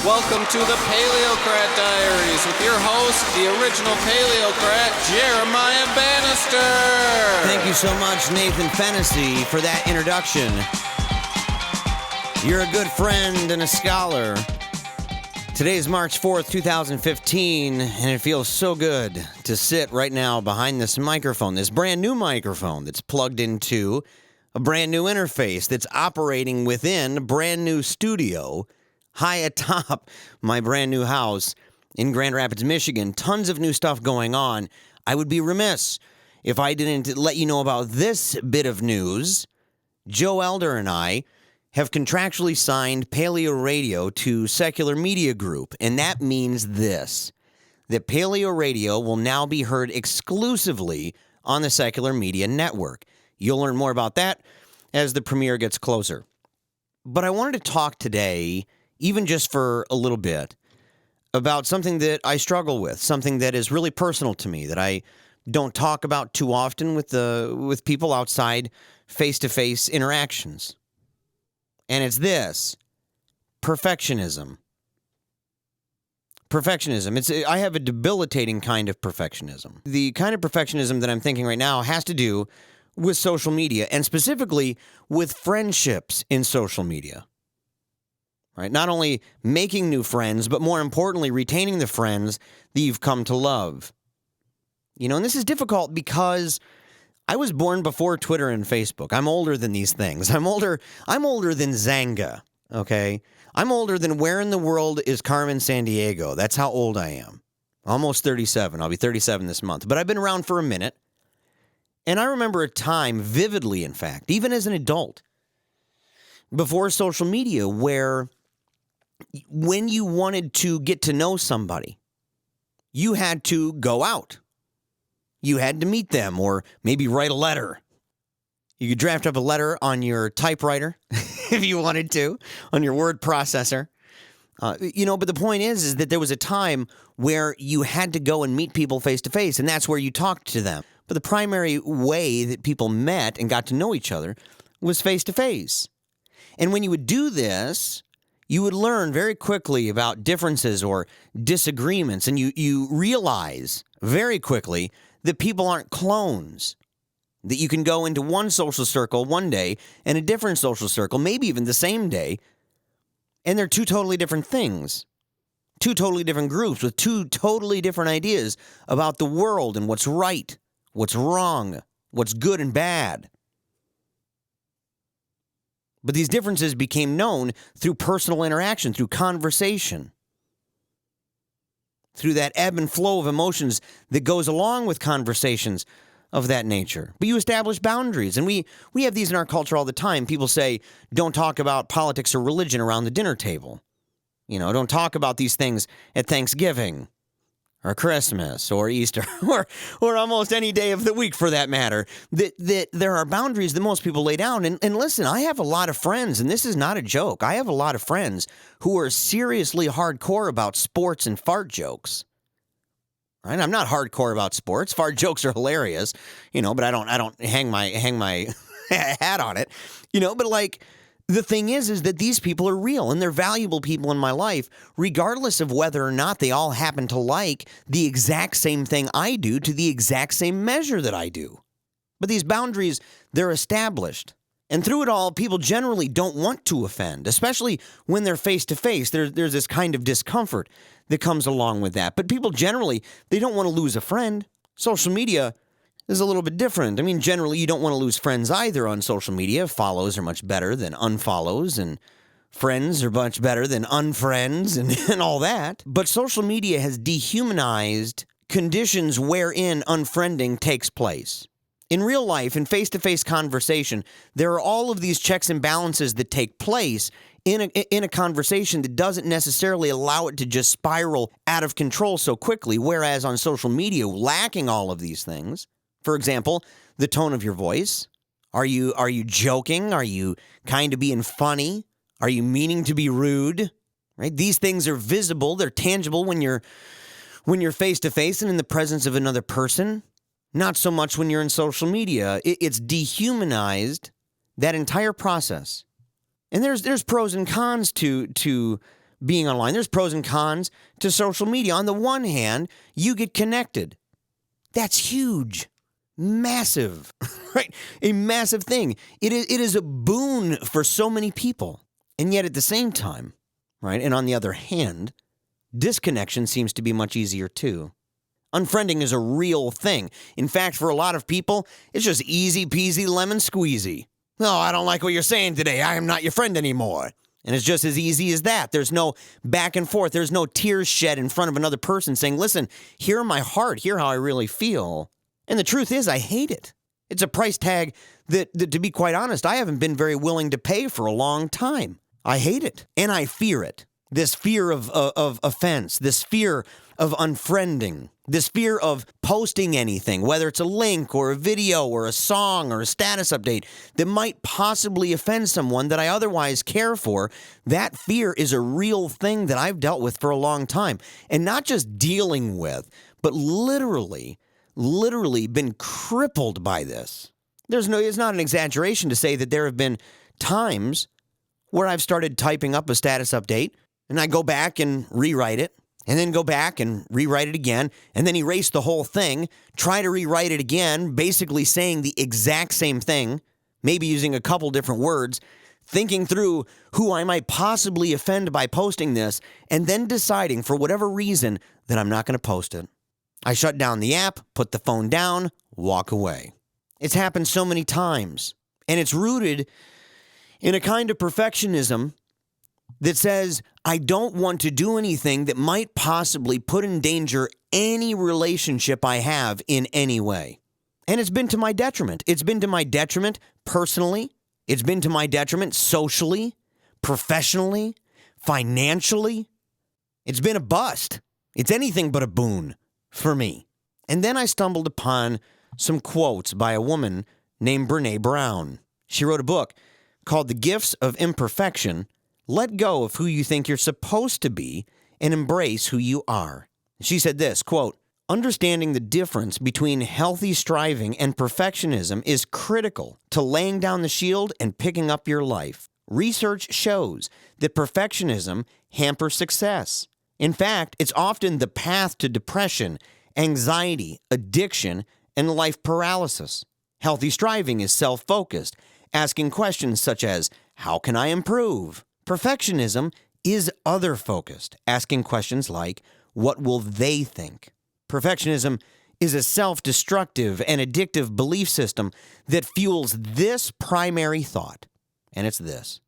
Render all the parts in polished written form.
Welcome to the Paleocrat Diaries with your host, the original Paleocrat, Jeremiah Bannister. Thank you so much, Nathan Fennessy, for that introduction. You're a good friend and a scholar. Today is March 4th, 2015, and it feels so good to sit right now behind this microphone, this brand new microphone that's plugged into a brand new interface that's operating within a brand new studio high atop my brand new house in Grand Rapids, Michigan. Tons of new stuff going on. I would be remiss if I didn't let you know about this bit of news. Joe Elder and I have contractually signed PaleoRadio to Secular Media Group, and that means this, that PaleoRadio will now be heard exclusively on the Secular Media Network. You'll learn more about that as the premiere gets closer. But I wanted to talk today, even just for a little bit, about something that I struggle with, something that is really personal to me, that I don't talk about too often with people outside face-to-face interactions. And it's this: perfectionism. Perfectionism. I have a debilitating kind of perfectionism. The kind of perfectionism that I'm thinking right now has to do with social media, and specifically with friendships in social media. Right? Not only making new friends, but more importantly, retaining the friends that you've come to love. You know, and this is difficult because I was born before Twitter and Facebook. I'm older than these things. I'm older than Zanga, okay? I'm older than where in the world is Carmen Sandiego. That's how old I am. Almost 37. I'll be 37 this month. But I've been around for a minute. And I remember a time vividly, in fact, even as an adult, before social media, where when you wanted to get to know somebody, you had to go out. You had to meet them, or maybe write a letter. You could draft up a letter on your typewriter, if you wanted to, on your word processor. But the point is that there was a time where you had to go and meet people face to face, and that's where you talked to them. But the primary way that people met and got to know each other was face to face. And when you would do this, you would learn very quickly about differences or disagreements, and you realize very quickly that people aren't clones, that you can go into one social circle one day and a different social circle, maybe even the same day, and they're two totally different things, two totally different groups with two totally different ideas about the world and what's right, what's wrong, what's good and bad. But these differences became known through personal interaction, through conversation, through that ebb and flow of emotions that goes along with conversations of that nature. But you establish boundaries, and we have these in our culture all the time. People say, don't talk about politics or religion around the dinner table. Don't talk about these things at Thanksgiving or Christmas or Easter or almost any day of the week for that matter. That there are boundaries that most people lay down. And listen, I have a lot of friends, and this is not a joke. I have a lot of friends who are seriously hardcore about sports and fart jokes. Right? I'm not hardcore about sports. Fart jokes are hilarious, but I don't hang my hat on it. But the thing is that these people are real, and they're valuable people in my life, regardless of whether or not they all happen to like the exact same thing I do to the exact same measure that I do. But these boundaries, they're established. And through it all, people generally don't want to offend, especially when they're face-to-face. There's this kind of discomfort that comes along with that. But people generally, they don't want to lose a friend. Social media is a little bit different. I mean, generally, you don't want to lose friends either on social media. Follows are much better than unfollows, and friends are much better than unfriends and all that. But social media has dehumanized conditions wherein unfriending takes place. In real life, in face-to-face conversation, there are all of these checks and balances that take place in a conversation that doesn't necessarily allow it to just spiral out of control so quickly, whereas on social media, lacking all of these things. For example, the tone of your voice. Are you joking? Are you kind of being funny? Are you meaning to be rude? Right? These things are visible. They're tangible when you're face to face and in the presence of another person. Not so much when you're in social media. It's dehumanized that entire process. And there's pros and cons to being online. There's pros and cons to social media. On the one hand, you get connected. That's huge. Massive, right? A massive thing. It is a boon for so many people. And yet at the same time, right, and on the other hand, disconnection seems to be much easier too. Unfriending is a real thing. In fact, for a lot of people, it's just easy peasy lemon squeezy. No, I don't like what you're saying today. I am not your friend anymore. And it's just as easy as that. There's no back and forth. There's no tears shed in front of another person saying, listen, hear my heart. Hear how I really feel. And the truth is, I hate it. It's a price tag that, to be quite honest, I haven't been very willing to pay for a long time. I hate it. And I fear it. This fear of offense, this fear of unfriending, this fear of posting anything, whether it's a link or a video or a song or a status update that might possibly offend someone that I otherwise care for. That fear is a real thing that I've dealt with for a long time. And not just dealing with, but literally been crippled by this. It's not an exaggeration to say that there have been times where I've started typing up a status update and I go back and rewrite it, and then go back and rewrite it again, and then erase the whole thing, try to rewrite it again, basically saying the exact same thing, maybe using a couple different words, thinking through who I might possibly offend by posting this, and then deciding for whatever reason that I'm not going to post it. I shut down the app, put the phone down, walk away. It's happened so many times, and it's rooted in a kind of perfectionism that says, I don't want to do anything that might possibly put in danger any relationship I have in any way. And it's been to my detriment. It's been to my detriment personally. It's been to my detriment socially, professionally, financially. It's been a bust. It's anything but a boon for me. And then I stumbled upon some quotes by a woman named Brene Brown. She wrote a book called The Gifts of Imperfection. Let go of who you think you're supposed to be and embrace who you are. She said this, quote, understanding the difference between healthy striving and perfectionism is critical to laying down the shield and picking up your life. Research shows that perfectionism hampers success. In fact, it's often the path to depression, anxiety, addiction, and life paralysis. Healthy striving is self-focused, asking questions such as, how can I improve? Perfectionism is other-focused, asking questions like, what will they think? Perfectionism is a self-destructive and addictive belief system that fuels this primary thought, and it's this.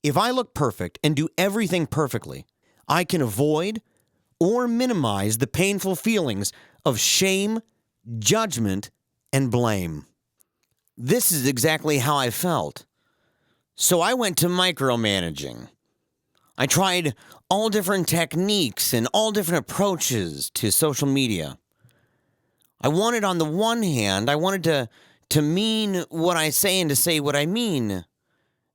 If I look perfect and do everything perfectly, I can avoid or minimize the painful feelings of shame, judgment, and blame. This is exactly how I felt. So I went to micromanaging. I tried all different techniques and all different approaches to social media. I wanted, on the one hand, I wanted to mean what I say and to say what I mean.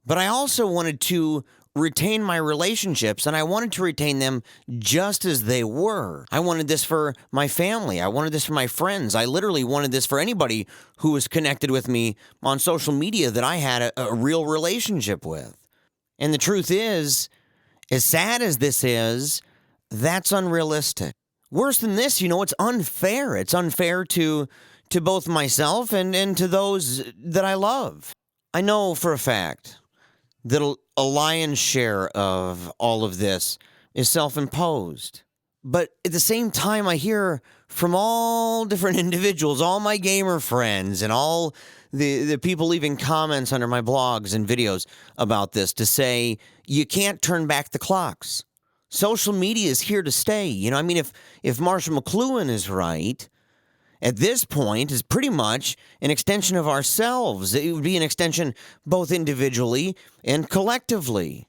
But I also wanted to retain my relationships, and I wanted to retain them just as they were. I wanted this for my family. I wanted this for my friends. I literally wanted this for anybody who was connected with me on social media that I had a real relationship with. And the truth is, as sad as this is, that's unrealistic. Worse than this, it's unfair. It's unfair to both myself and to those that I love. I know for a fact that a lion's share of all of this is self-imposed. But at the same time, I hear from all different individuals, all my gamer friends and all the people leaving comments under my blogs and videos about this to say, you can't turn back the clocks. Social media is here to stay. If Marshall McLuhan is right, at this point is pretty much an extension of ourselves. It would be an extension both individually and collectively.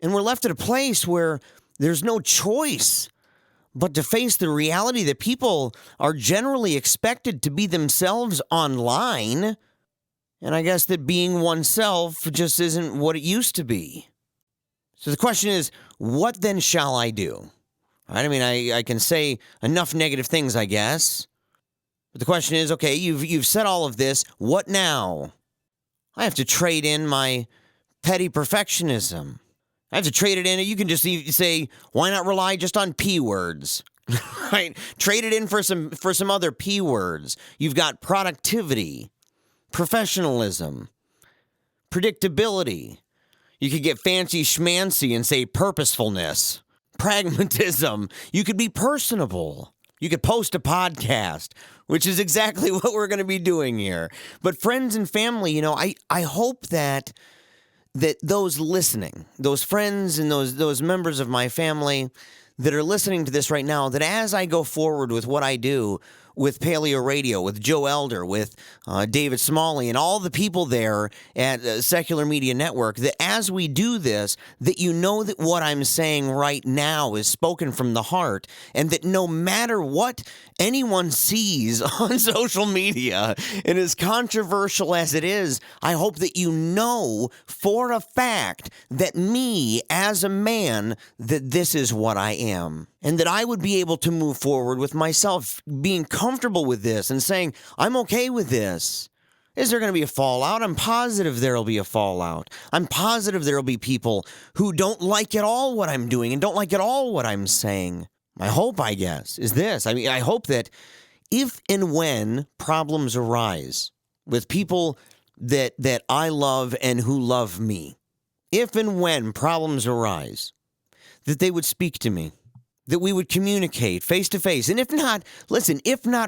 And we're left at a place where there's no choice but to face the reality that people are generally expected to be themselves online. And I guess that being oneself just isn't what it used to be. So the question is, what then shall I do? I can say enough negative things, I guess. But the question is, okay, you've said all of this. What now? I have to trade in my petty perfectionism I have to trade it in. You can just say, why not rely just on P words? Right? Trade it in for some other P words. You've got productivity, professionalism, predictability. You could get fancy schmancy and say purposefulness, pragmatism. You could be personable. You could post a podcast, which is exactly what we're going to be doing here. But friends and family, I hope that those listening, those friends and those members of my family that are listening to this right now, that as I go forward with what I do with PaleoRadio, with Joe Elder, with David Smalley, and all the people there at Secular Media Network, that as we do this, that you know that what I'm saying right now is spoken from the heart, and that no matter what anyone sees on social media, and as controversial as it is, I hope that you know for a fact that me, as a man, that this is what I am. And that I would be able to move forward with myself, being comfortable with this and saying, I'm okay with this. Is there going to be a fallout? I'm positive there will be a fallout. I'm positive there will be people who don't like at all what I'm doing and don't like at all what I'm saying. My hope, I guess, is this. I hope that if and when problems arise with people that I love and who love me, if and when problems arise, that they would speak to me. That we would communicate face-to-face. And if not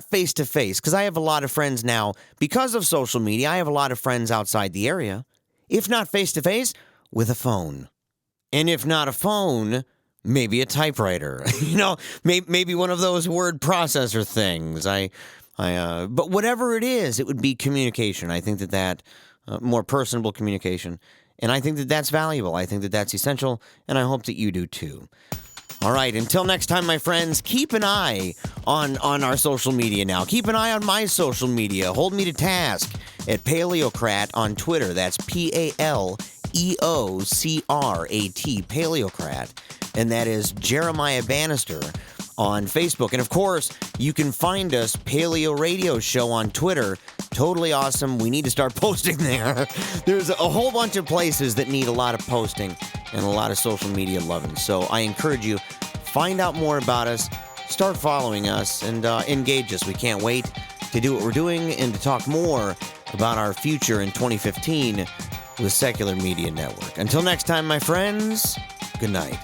face-to-face, because I have a lot of friends now, because of social media, I have a lot of friends outside the area. If not face-to-face, with a phone. And if not a phone, maybe a typewriter. Maybe one of those word processor things. But whatever it is, it would be communication. I think that more personable communication. And I think that that's valuable. I think that that's essential. And I hope that you do too. All right, until next time, my friends, keep an eye on our social media now. Keep an eye on my social media. Hold me to task at Paleocrat on Twitter. That's Paleocrat, Paleocrat. And that is Jeremiah Bannister on Facebook. And of course, you can find us, PaleoRadio Show, on Twitter. Totally awesome. We need to start posting there. There's a whole bunch of places that need a lot of posting and a lot of social media loving. So I encourage you, find out more about us, start following us, and engage us. We can't wait to do what we're doing and to talk more about our future in 2015 with Secular Media Network. Until next time, my friends, good night.